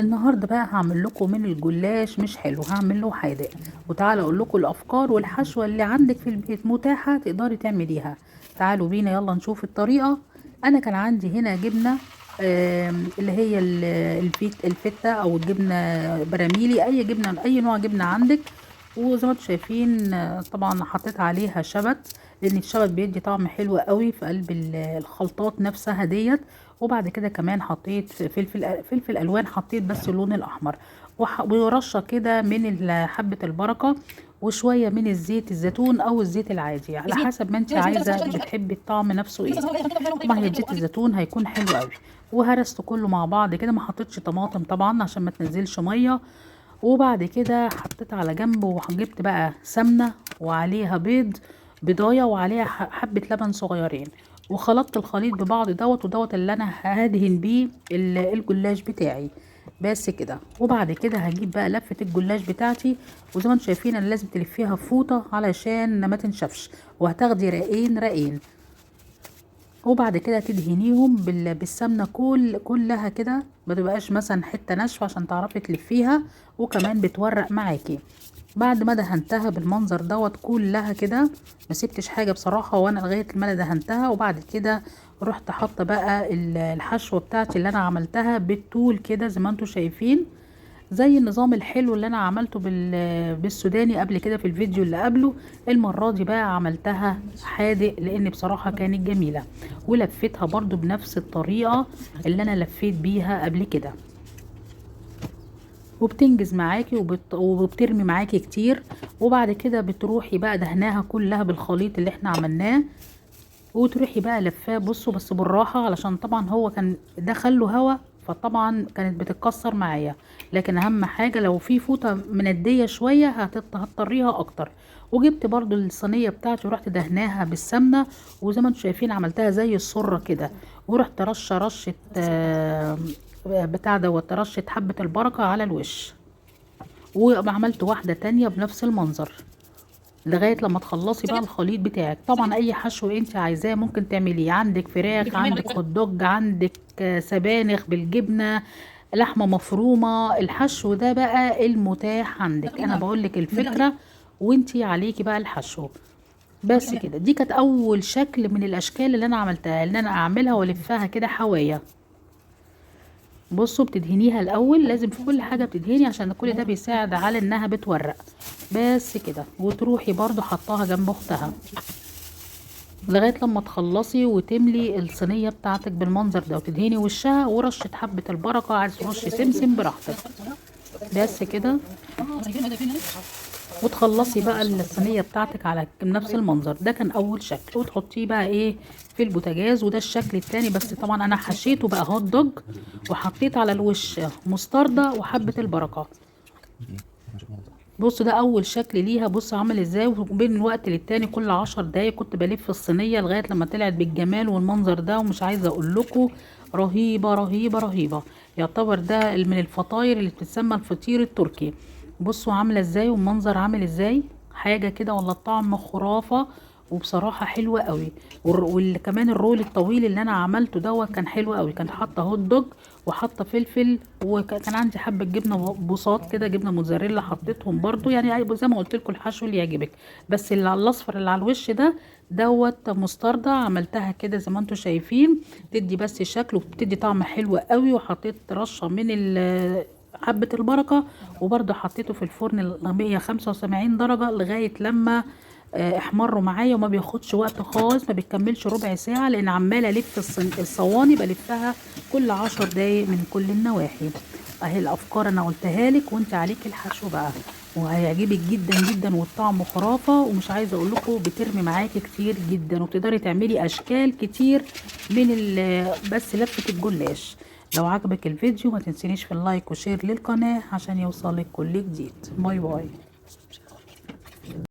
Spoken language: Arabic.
النهارده بقى هعمل لكم من الجلاش مش حلو، هعمل له حادق. وتعالى اقول لكم الافكار والحشوه اللي عندك في البيت متاحه تقدري تعمليها. تعالوا بينا يلا نشوف الطريقه. انا كان عندي هنا جبنه، اللي هي الفته او الجبنه براميلي، اي جبنه اي نوع جبنه عندك. وزي ما انتم شايفين، طبعا حطيت عليها شبت، لان الشبت بيدي طعم حلو قوي في قلب الخلطات نفسها ديت. وبعد كده كمان حطيت فلفل الوان، حطيت بس اللون الاحمر، ورشه كده من حبه البركه، وشويه من الزيت الزيتون او الزيت العادي على حسب ما انت عايزه بتحبي الطعم نفسه ايه. طبعا هي زيت الزيتون هيكون حلو قوي. وهرسته كله مع بعض كده، ما حطيتش طماطم طبعا عشان ما تنزلش ميه. وبعد كده حطيت على جنب، وجبت بقى سمنة وعليها بيضاية وعليها حبة لبن صغيرين. وخلطت الخليط ببعض دوت ودوت اللي انا هدهن بيه الجلاش بتاعي. بس كده. وبعد كده هجيب بقى لفة الجلاش بتاعتي، وزي ما انتم شايفين انا لازم تلفيها فوطة علشان ما تنشفش. وهتاخدي رقين رقين. وبعد كده تدهنيهم بالسمنه كلها كده، ما تبقاش مثلا حته ناشفه عشان تعرفي تلفيها. وكمان بتورق معاكي. بعد ما دهنتها بالمنظر دوت كلها كده، ما سبتش حاجه بصراحه، وانا لغايه ما انا دهنتها. وبعد كده رحت حاطه بقى الحشوه بتاعتي اللي انا عملتها بالطول كده زي ما انتم شايفين، زي النظام الحلو اللي انا عملته بالسوداني قبل كده في الفيديو اللي قبله. المرة دي بقى عملتها حادق لان بصراحة كانت جميلة. ولفتها برضو بنفس الطريقة اللي انا لفيت بيها قبل كده. وبتنجز معاكي وبترمي معاكي كتير. وبعد كده بتروحي بقى دهناها كلها بالخليط اللي احنا عملناه. وتروحي بقى لفاه، بصوا بس بالراحة علشان طبعا هو كان دخله هوا، فطبعا كانت بتتكسر معايا. لكن اهم حاجة لو في فوطة مندية شوية هتضطريها اكتر. وجبت برضو الصينية بتاعتي ورحت دهناها بالسمنة. وزي ما انتم شايفين عملتها زي السرة كده. ورحت رشة بتاع دوت رشة حبة البركة على الوش. وعملت واحدة تانية بنفس المنظر لغايه لما تخلصي بقى الخليط بتاعك. طبعا اي حشو انت عايزاه ممكن تعمليه، عندك فراخ، عندك هوت دوج، عندك سبانخ بالجبنه، لحمه مفرومه. الحشو ده بقى المتاح عندك، انا بقول لك الفكره وانت عليكي بقى الحشو. بس كده. دي كانت اول شكل من الاشكال اللي انا عملتها، ان انا اعملها والفها كده حوايه. بصوا بتدهنيها الاول، لازم في كل حاجه بتدهني عشان كل ده بيساعد على انها بتورق. بس كده. وتروحي برضو حطاها جنب اختها لغايه لما تخلصي وتملي الصينيه بتاعتك بالمنظر ده، وتدهني وشها ورشه حبه البركه، عايز ترشي سمسم براحتك. بس كده. وتخلصي بقى الصينيه بتاعتك على نفس المنظر ده. كان اول شكل. وتحطيه بقى ايه في البوتاجاز. وده الشكل التاني، بس طبعا انا حشيته بقى هوت دوج، وحطيت على الوش مستردة وحبه البركه. بص ده اول شكل ليها، بص عامل ازاي. وبين وقت للتاني كل 10 دقايق كنت بلف الصينيه لغايه لما طلعت بالجمال والمنظر ده. ومش عايزه اقول لكم، رهيبه رهيبه رهيبه. يعتبر ده من الفطاير اللي بتتسمى الفطير التركي. بصوا عامله ازاي والمنظر عامل ازاي، حاجه كده ولا الطعم خرافه. وبصراحه حلوه قوي. وكمان الرول الطويل اللي انا عملته دوت كان حلو قوي، كان حاطه هوت دوج وحاطه فلفل. وكان عندي حبه جبنه بوصات كده، جبنه موتزاريلا حطيتهم برضو، يعني زي ما قلت لكم الحشو اللي يعجبك. بس اللي على الاصفر اللي على الوش ده دوت مستردة، عملتها كده زي ما انتم شايفين، تدي بس شكل وبتدي طعم حلو قوي. وحطيت رشه من حبة البركة. وبرضه حطيته في الفرن ال 175 درجة لغاية لما احمروا معايا. وما بياخدش وقت خالص، ما بيكملش ربع ساعة، لان عمالة الف الصواني بلفها كل 10 دقايق من كل النواحي. اهي الافكار انا قلتها لك، وانت عليك الحشو بقى. وهيعجبك جدا جدا، والطعم خرافة. ومش عايزة اقول لكم بترمي معاكي كتير جدا، وتقدري تعملي اشكال كتير من بس لفة الجلاش. لو عجبك الفيديو ما تنسينيش في اللايك وشير للقناة عشان يوصلك كل جديد. باي باي.